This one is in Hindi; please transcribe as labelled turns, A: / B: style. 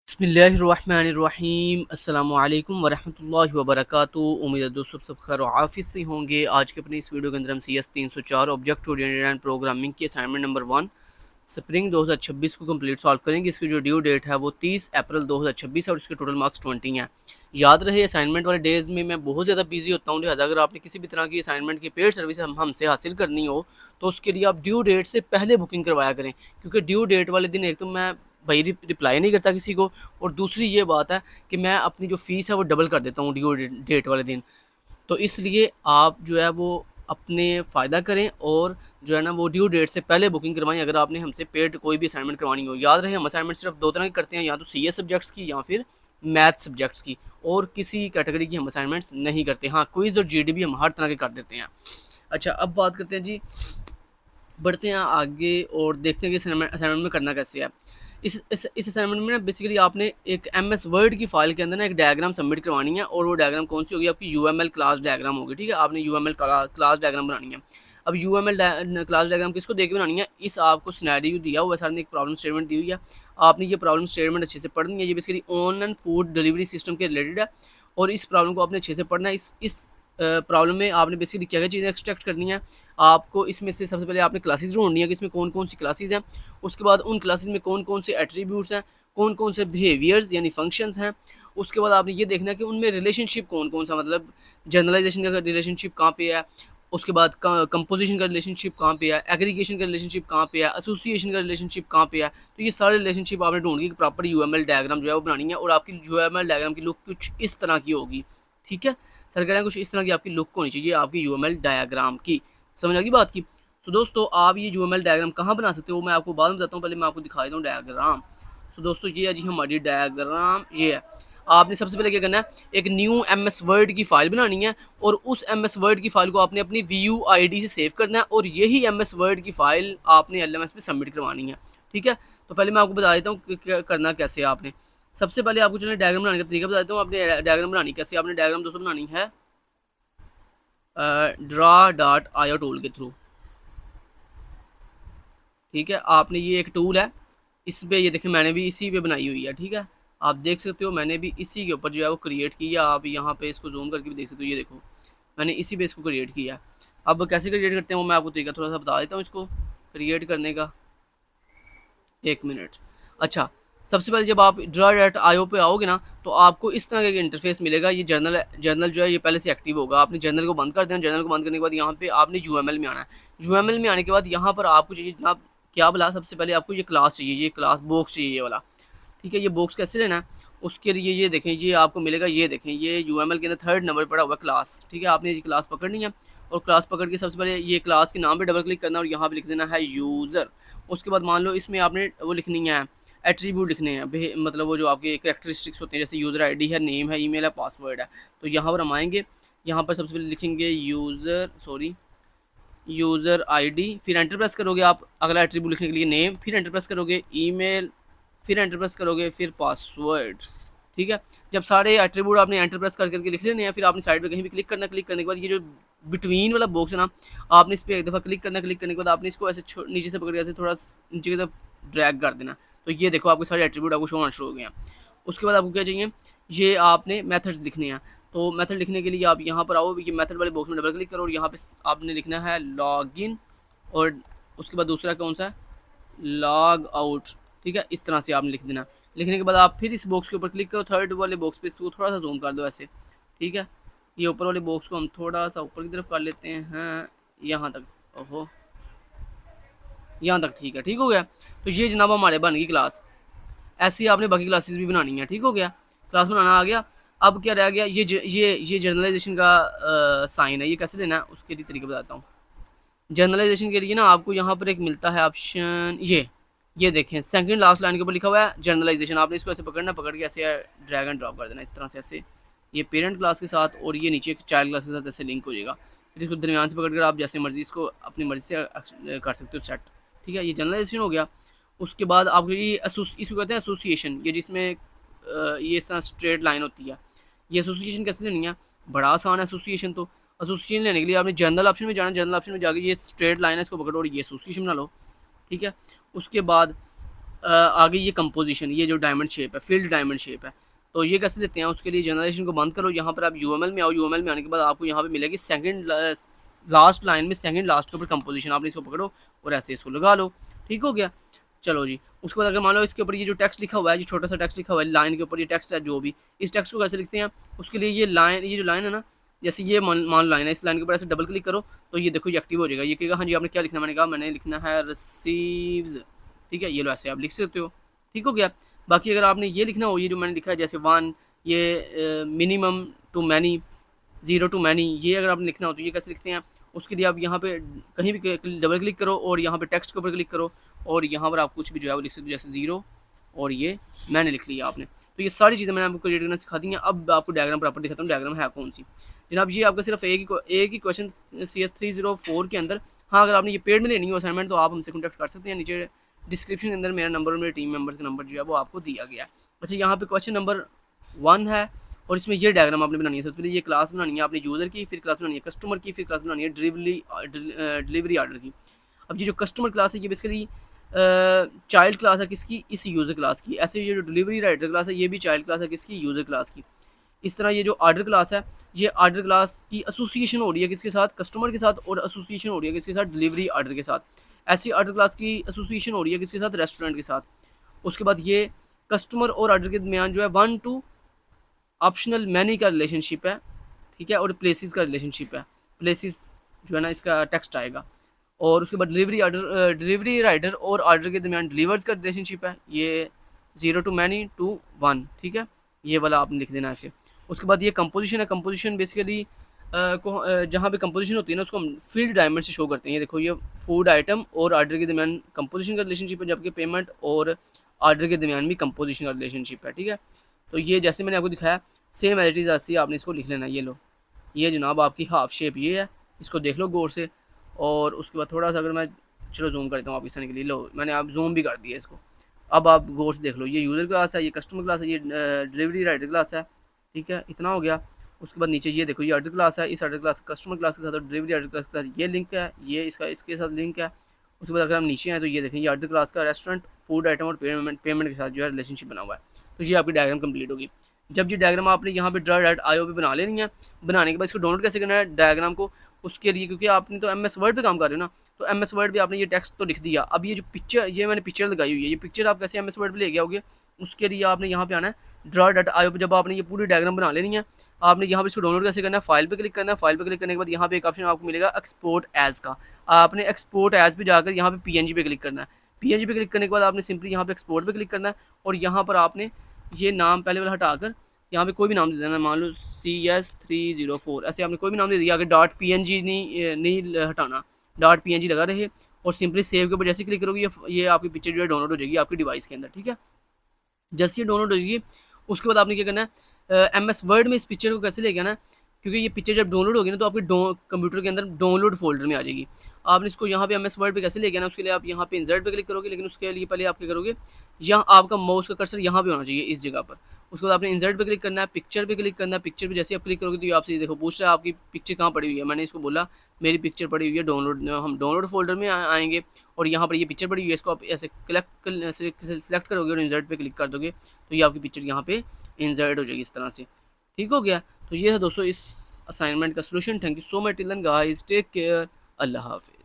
A: बिस्मिल्लाहिर्रहमानिर्रहीम अस्सलामुअलैकुम वरहमतुल्लाहि वबरकातुहू। उम्मीद है दोस्तों सब खैर आफिस से होंगे। आज के अपनी इस वीडियो के अंदर हम CS 304 object oriented and programming की असाइनमेंट नंबर 1 स्प्रिंग 2026 को कंप्लीट सॉल्व करेंगे। इसकी जो ड्यू डेट है वो 30 अप्रैल 2026 है और इसके टोटल मार्क्स 20 हैं। याद रहे असाइनमेंट वाले डेज़ में मैं बहुत ज़्यादा बिजी होता हूँ, लिहाजा अगर आपने किसी भी तरह की असाइनमेंट की पेड सर्विस हमसे हासिल करनी हो तो उसके लिए आप ड्यू डेट से पहले बुकिंग करवाया करें, क्योंकि ड्यू डेट वाले दिन एक तो मैं भाई रिप्लाई नहीं करता किसी को, और दूसरी ये बात है कि मैं अपनी जो फ़ीस है वो डबल कर देता हूँ ड्यू डेट वाले दिन। तो इसलिए आप जो है वो अपने फ़ायदा करें और जो है ना वो ड्यू डेट से पहले बुकिंग करवाएं अगर आपने हमसे पेड कोई भी असाइनमेंट करवानी हो। याद रहे हम असाइनमेंट सिर्फ दो तरह की करते हैं, या तो CS सब्जेक्ट्स की या फिर मैथ सब्जेक्ट्स की, और किसी कैटेगरी की हम असाइनमेंट्स नहीं करते। हाँ, क्विज़ और GDB हम हर तरह के कर देते हैं। अच्छा, अब बात करते हैं जी, बढ़ते हैं आगे और देखते हैं कि असाइनमेंट में करना कैसे है। इस असाइनमेंट में ना बेसिकली आपने एक MS वर्ड की फाइल के अंदर ना एक डायग्राम सबमिट करवानी है, और वो डायग्राम कौन सी होगी? आपकी UML क्लास डायग्राम होगी। ठीक है, आपने UML क्लास डायग्राम बनानी है। अब UML क्लास डायग्राम किसको देख के बनानी है? इस आपको सिनेरियो दिया हुआ है, सर ने एक प्रॉब्लम स्टेटमेंट दी हुई है, आपने ये प्रॉब्लम स्टेटमेंट अच्छे से पढ़नी है। ये basically online food delivery system के रिलेटेड है, और इस प्रॉब्लम को आपने अच्छे से पढ़ना है। इस प्रॉब्लम में आपने बेसिकली क्या क्या चीज़ें एक्सट्रैक्ट करनी है। आपको इसमें से सबसे पहले आपने क्लासेस ढूंढनी है कि इसमें कौन कौन सी क्लासेस हैं, उसके बाद उन क्लासेस में कौन कौन से एट्रीब्यूट्स हैं, कौन कौन से बिहेवियर्स यानी फंक्शंस हैं। उसके बाद आपने ये देखना है कि उनमें रिलेशनशिप कौन कौन सा, मतलब जनरलाइजेशन का रिलेशनशिप कहाँ पे है, उसके बाद कंपोजिशन का रिलेशनशिप कहाँ पे है, एग्रीगेशन का रिलेशनशिप कहाँ पे है, एसोसिएशन का रिलेशनशिप कहाँ पे है। तो ये सारे रिलेशनशिप आपने ढूंढ के प्रॉपर UML डायग्राम जो है वो बनानी है, और आपकी UML डायग्राम की लुक कुछ इस तरह की होगी। ठीक है, सर कह रहे हैं कुछ इस तरह की आपकी लुक होनी चाहिए आपकी UML डायग्राम की। समझ आ गई बात की? तो दोस्तों आप ये UML डायग्राम कहाँ बना सकते हो मैं आपको बाद में बताता हूँ, पहले मैं आपको दिखा देता हूँ डायग्राम। तो दोस्तों ये है जी हमारी डायग्राम, ये है। आपने सबसे पहले क्या करना है, एक न्यू MS वर्ड की फाइल बनानी है, और उस MS वर्ड की फाइल को आपने अपनी VUID से सेव करना है, और यही MS वर्ड की फाइल आपने LMS पे सबमिट करवानी है। ठीक है, तो पहले मैं आपको बता देता हूँ कि करना कैसे है। आपने सबसे पहले आपको चलिए डायग्राम बनाने का तरीका बता देता हूँ। आपने डायग्राम बनानी कैसे, आपने डायग्राम दोस्तों बनानी है draw.io टूल के थ्रू। ठीक है, आपने ये एक टूल है, इस पे ये देखिए मैंने भी इसी पे बनाई हुई है। ठीक है, आप देख सकते हो मैंने भी इसी के ऊपर जो है वो क्रिएट किया। आप यहाँ पे इसको जूम करके भी देख सकते हो, ये देखो मैंने इसी पे इसको क्रिएट किया। अब कैसे क्रिएट करते हैं वो मैं आपको तरीका थोड़ा सा बता देता हूँ इसको क्रिएट करने का। एक मिनट। अच्छा, सबसे पहले जब आप draw.io पे आओगे ना तो आपको इस तरह का इंटरफेस मिलेगा। ये जर्नल जो है ये पहले से एक्टिव होगा। आपने जर्नल को बंद कर देना। जर्नल को बंद करने के बाद यहाँ पे आपने UML में आना है। UML में आने के बाद यहाँ पर आपको चाहिए जनाब क्या बोला, सबसे पहले आपको ये क्लास चाहिए, ये क्लास बॉक्स चाहिए ये वाला। ठीक है, ये बॉक्स कैसे लेना है उसके लिए ये देखें, ये आपको मिलेगा, ये देखें ये UML के अंदर 3rd नंबर पड़ा हुआ क्लास। ठीक है, आपने ये क्लास पकड़नी है, और क्लास पकड़ के सबसे पहले ये क्लास के नाम पे डबल क्लिक करना, और यहाँ पे लिख देना है यूज़र। उसके बाद मान लो इसमें आपने वो लिखनी है एट्रीब्यूट लिखने हैं, मतलब वो जो आपके कैरेक्टरिस्टिक्स होते हैं, जैसे यूज़र ID है, नेम है, ईमेल है, पासवर्ड है। तो यहाँ पर हम आएंगे, यहाँ पर सबसे पहले लिखेंगे यूज़र ID, फिर एंटर प्रेस करोगे आप अगला एट्रीब्यूट लिखने के लिए, नेम, फिर एंटर प्रेस करोगे, ईमेल, फिर एंटर प्रेस करोगे, फिर पासवर्ड। ठीक है, जब सारे एट्रीब्यूट आपने एंटर प्रेस करके लिख लेने हैं, फिर आपने साइड पे कहीं भी क्लिक करना। क्लिक करने के बाद ये जो बिटवीन वाला बॉक्स है ना, आपने इस पर एक दफ़ा क्लिक करना। क्लिक करने के बाद आपने इसको ऐसे नीचे से पकड़ के ऐसे थोड़ा नीचे की तरफ ड्रैग कर देना। तो ये देखो आपके सारे एट्रीब्यूट आपको शो होना शुरू हो गए हैं। उसके बाद आपको क्या चाहिए, ये आपने मेथड्स लिखने हैं। तो मेथड लिखने के लिए आप यहाँ पर आओ, ये मेथड वाले बॉक्स में डबल क्लिक करो, और यहाँ पे आपने लिखना है लॉगिन, और उसके बाद दूसरा कौन सा है, लॉग आउट। ठीक है, इस तरह से आपने लिख देना। लिखने के बाद आप फिर इस बॉक्स के ऊपर क्लिक करो, 3rd वाले बॉक्स पे इसको थोड़ा सा जूम कर दो ऐसे। ठीक है, ये ऊपर वाले बॉक्स को हम थोड़ा सा ऊपर की तरफ कर लेते हैं, यहाँ तक। ओहो, यहाँ तक ठीक है, ठीक हो गया। तो ये जनाब हमारे बन गई क्लास। ऐसे ही आपने बाकी क्लासेस भी बनानी है। ठीक हो गया, क्लास बनाना आ गया। अब क्या रह गया, ये जर्नलाइजेशन का साइन है, ये कैसे लेना है उसके लिए तरीका बताता हूँ। जर्नलाइजेशन के लिए ना आपको यहाँ पर एक मिलता है ऑप्शन, ये देखें सेकंड लास्ट लाइन के ऊपर लिखा हुआ है जर्नलाइजेशन। आपने इसको ऐसे पकड़ना, पकड़ के ऐसे ड्रैग एंड ड्रॉप कर देना इस तरह से, ऐसे ये पेरेंट क्लास के साथ, और ये नीचे चाइल्ड क्लास के साथ ऐसे लिंक हो जाएगा। फिर इसको दरमियान से पकड़ कर आप जैसे मर्जी इसको अपनी मर्जी से कर सकते हो सेट। ठीक है, ये जर्नलाइजेशन हो गया। उसके बाद आपको ये इसको कहते हैं एसोसिएशन, ये जिसमें ये इस तरह स्ट्रेट लाइन होती है। ये एसोसिएशन कैसे लेनी है, बड़ा आसान है एसोसिएशन। तो एसोसिएशन लेने के लिए आपने जनरल ऑप्शन में जाना। जनरल ऑप्शन में जाके ये स्ट्रेट लाइन है, इसको पकड़ो और ये एसोसिएशन बना लो। ठीक है, उसके बाद आगे ये कंपोजिशन, ये जो डायमंड शेप है, फील्ड डायमंड शेप है, तो ये कैसे लेते हैं? उसके लिए जनरेशन को बंद करो, यहाँ पर आप यूएमएल में आओ, यूएमएल में आने के बाद आपको यहाँ पे मिलेगी सेकंड लास्ट लाइन में सेकंड लास्ट के ऊपर कंपोजिशन, आपने इसको पकड़ो और ऐसे इसको लगा लो। ठीक हो गया। चलो जी, उसके बाद अगर मान लो इसके ऊपर ये जो टेक्स्ट लिखा हुआ है, जो छोटा सा टेक्स्ट लिखा हुआ है लाइन के ऊपर, ये टेक्स्ट है जो भी, इस टेक्स्ट को कैसे लिखते हैं? उसके लिए ये लाइन, ये जो लाइन है ना, जैसे ये मान लो लाइन है, इस लाइन के ऊपर ऐसे डबल क्लिक करो तो ये देखो ये एक्टिव हो जाएगा। ये कहेगा हाँ जी आपने क्या लिखना है? मैंने कहा मैंने लिखना है रिसीव्स। ठीक है, ये लो ऐसे आप लिख सकते हो। ठीक हो गया। बाकी अगर आपने ये लिखना हो, ये जो मैंने लिखा है जैसे 1, ये minimum to many, 0 to many, ये अगर आपने लिखना हो तो ये कैसे लिखते हैं? उसके लिए आप यहाँ पे कहीं भी डबल क्लिक करो और यहाँ पे टेक्स्ट के ऊपर क्लिक करो और यहाँ पर आप कुछ भी जो है वो लिख सकते हो, जैसे 0 और ये मैंने लिख लिया आपने। तो ये सारी चीज़ें मैंने आपको क्रिएट करना सिखा दी हैं। अब आपको डायग्राम प्रॉपर दिखाता हूँ, डायग्राम है कौन सी। जनाब ये आपका सिर्फ एक ही क्वेश्चन CS 304 के अंदर। हाँ, अगर आपने ये पेड में लेनी हो असाइनमेंट तो आप हमसे कॉन्टैक्ट कर सकते हैं। नीचे डिस्क्रिप्शन के अंदर मेरा नंबर और मेरे टीम मेंबर्स का नंबर जो है वो आपको दिया गया है। अच्छा, यहाँ पे क्वेश्चन नंबर 1 है और इसमें ये डायग्राम आपने बनानी है। सबसे पहले ये क्लास बनानी है आपने यूज़र की, फिर क्लास बनानी है कस्टमर की, फिर क्लास बनानी है डिलीवरी ऑर्डर की। अब ये जो कस्टमर क्लास है ये बेसिकली चाइल्ड क्लास है किसकी? इस यूज़र क्लास की। ऐसे ये जो डिलीवरी राइटर क्लास है ये भी चाइल्ड क्लास है किसकी? यूज़र क्लास की। इस तरह ये जो ऑर्डर क्लास है, ये ऑर्डर क्लास की एसोसिएशन हो रही है किसके साथ? कस्टमर के साथ, और एसोसिएशन हो रही है किसके साथ? डिलीवरी ऑर्डर के साथ। ऐसी ऑर्डर क्लास की एसोसिएशन हो रही है किसके साथ? रेस्टोरेंट के साथ। उसके बाद ये कस्टमर और ऑर्डर के दरमियान जो है 1 टू ऑप्शनल मैनी का रिलेशनशिप है। ठीक है, और प्लेसेस का रिलेशनशिप है। प्लेसेस जो है ना इसका टेक्स्ट आएगा। और उसके बाद डिलीवरी राइडर और ऑर्डर के दरमियान डिलीवर्स का रिलेशनशिप है, ये 0 टू मैनी टू 1। ठीक है, ये वाला आपने लिख देना ऐसे। उसके बाद ये कंपोजिशन है। कंपोजिशन बेसिकली जहाँ पे कंपोजिशन होती है ना उसको हम फील्ड डायमंड से शो करते हैं। ये देखो, ये फूड आइटम और ऑर्डर के दरमियान कंपोजिशन का रिलेशनशिप है, जबकि पेमेंट और ऑर्डर के दरमियान भी कंपोजिशन का रिलेशनशिप है। ठीक है, तो ये जैसे मैंने आपको दिखाया सेम एज इट इज़ ऐसे आपने इसको लिख लेना। ये लो, ये जनाब आपकी हाफ शेप ये है, इसको देख लो गौर से। और उसके बाद थोड़ा सा अगर मैं चलो जूम करता हूँ आप इस के लिए, लो मैंने आप जूम भी कर दिया इसको। अब आप गौर से देख लो, ये यूज़र क्लास है, ये कस्टमर क्लास है, ये डिलीवरी राइडर क्लास है। ठीक है, इतना हो गया। उसके बाद नीचे ये देखो, ये ऑर्डर क्लास है, इस ऑर्डर क्लास कस्टमर क्लास के साथ और डिलीवरी ऑर्डर क्लास के साथ ये लिंक है, ये इसका इसके साथ लिंक है। उसके बाद अगर हम नीचे हैं तो ये देखें, ये ऑर्डर क्लास का रेस्टोरेंट, फूड आइटम और पेमेंट के साथ जो है रिलेशनशिप बना हुआ है। तो ये आपकी डायग्राम कंप्लीट होगी। जब ये डायग्राम आपने यहाँ पे .io पे बना लेनी है, बनाने के बाद इसको डाउनलोड कैसे करना है डायग्राम को? उसके लिए क्योंकि आपने तो MS वर्ड पे काम कर रहे हो ना, तो MS वर्ड पे आपने ये टेक्स्ट तो लिख दिया। अब ये जो पिक्चर, ये मैंने पिक्चर लगाई हुई है, ये पिक्चर आप कैसे MS वर्ड पे ले गया होगे? उसके लिए आपने यहाँ पे आना है .io पे। जब आपने ये पूरी डायग्राम बना लेनी है, आपने यहाँ पे इसको डाउनलोड कैसे करना है? फाइल पे क्लिक करना है। फाइल पे क्लिक करने के बाद यहाँ पे एक ऑप्शन आपको मिलेगा एक्सपोर्ट एज का। आपने एक्सपोर्ट एज पे जाकर यहाँ पे PNG पे क्लिक करना है। PNG पे क्लिक करने के बाद आपने सिंपली यहाँ पे एक्सपोर्ट पे क्लिक करना है और यहाँ पर आपने ये नाम पहले वाला हटाकर यहाँ पे कोई भी नाम दे देना। मान लो CS 304 ऐसे आपने कोई भी नाम दे दिया। आगे .png नहीं हटाना, .png लगा रहे और सिंपली सेव के ऊपर जैसे क्लिक करोगे ये आपकी पिक्चर जो है डाउनलोड हो जाएगी आपकी डिवाइस के अंदर। ठीक है, जैसे ये डाउनलोड हो जाएगी उसके बाद आपने क्या करना है, MS वर्ड में इस पिक्चर को कैसे लेके आना है? क्योंकि ये पिक्चर जब डाउनलोड होगी ना तो आपके कंप्यूटर के अंदर डाउनलोड फोल्डर में आ जाएगी। आपने इसको यहाँ पे MS वर्ड पे कैसे लेके आना? उसके लिए आप यहाँ पे इंसर्ट पे क्लिक करोगे, लेकिन उसके लिए पहले आप क्या करोगे, यहाँ आपका माउस का कर्सर यहाँ पे होना चाहिए इस जगह पर। उसके बाद आपने इंसर्ट पे क्लिक करना है, पिक्चर पे क्लिक करना है। पिक्चर पे जैसे आप क्लिक करोगे तो ये आपसे देखो पूछ रहा है आपकी पिक्चर कहाँ पड़ी हुई है। मैंने इसको बोला मेरी पिक्चर पड़ी हुई है डाउनलोड, हम डाउनलोड फोल्डर में आएंगे और यहाँ पर ये पिक्चर पड़ी हुई है, इसको आप ऐसे सेलेक्ट करोगे और इंसर्ट पे क्लिक कर दोगे तो ये आपकी पिक्चर यहाँ पे इंसर्ट हो जाएगी इस तरह से। ठीक हो गया। तो ये है दोस्तों इस असाइनमेंट का solution. Thank you so much till then guys, take care, अल्लाह हाफिज़।